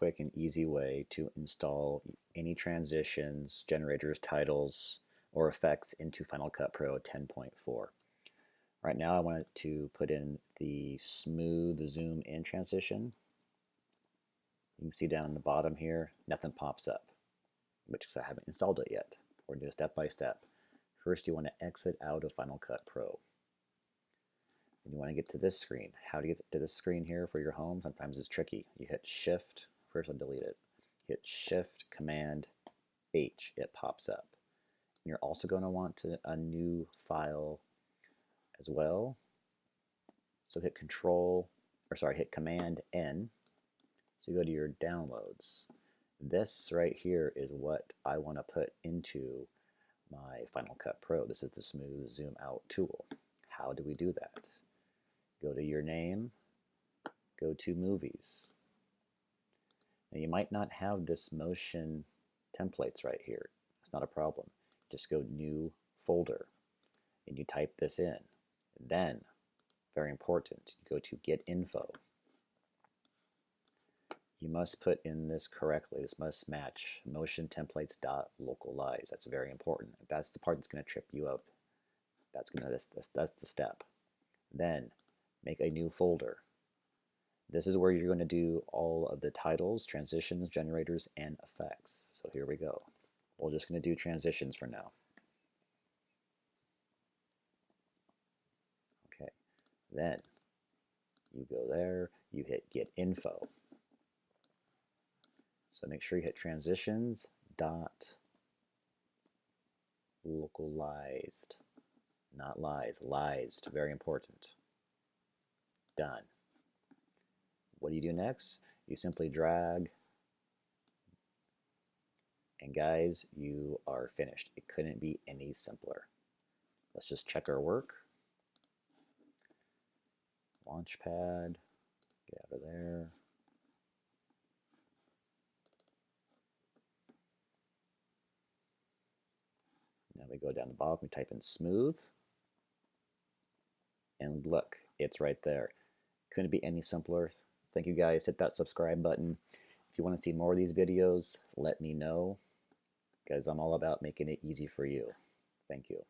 quick and easy way to install any transitions, generators, titles, or effects into Final Cut Pro 10.4. Right now I wanted to put in the smooth zoom in transition. You can see down in the bottom here, nothing pops up, which is I haven't installed it yet. We're going to do step by step. First, you want to exit out of Final Cut Pro. And you want to get to this screen. How do you get to this screen here for your home? Sometimes it's tricky. You hit Shift, first I'll delete it. Hit Shift, Command, H, it pops up. And you're also going to want a new file as well. So hit hit Command N. So you go to your downloads. This right here is what I want to put into my Final Cut Pro. This is the smooth zoom out tool. How do we do that? Go to your name, go to movies. Now you might not have this motion templates right here. It's not a problem. Just go new folder and you type this in. Then, very important, you go to get info. You must put in this correctly. This must match motion templates.localize. That's very important. That's the part that's going to trip you up. That's the step. Then make a new folder. This is where you're going to do all of the titles, transitions, generators, and effects. So here we go. We're just going to do transitions for now. Okay. Then you go there, you hit get info. So make sure you hit transitions dot localized, not lies, lized, very important. Done. What do you do next? You simply drag, and guys, you are finished. It couldn't be any simpler. Let's just check our work. Launchpad, get out of there. Now we go down the bottom, we type in smooth, and look, it's right there. Couldn't be any simpler. Thank you guys. Hit that subscribe button. If you want to see more of these videos, let me know, because I'm all about making it easy for you. Thank you.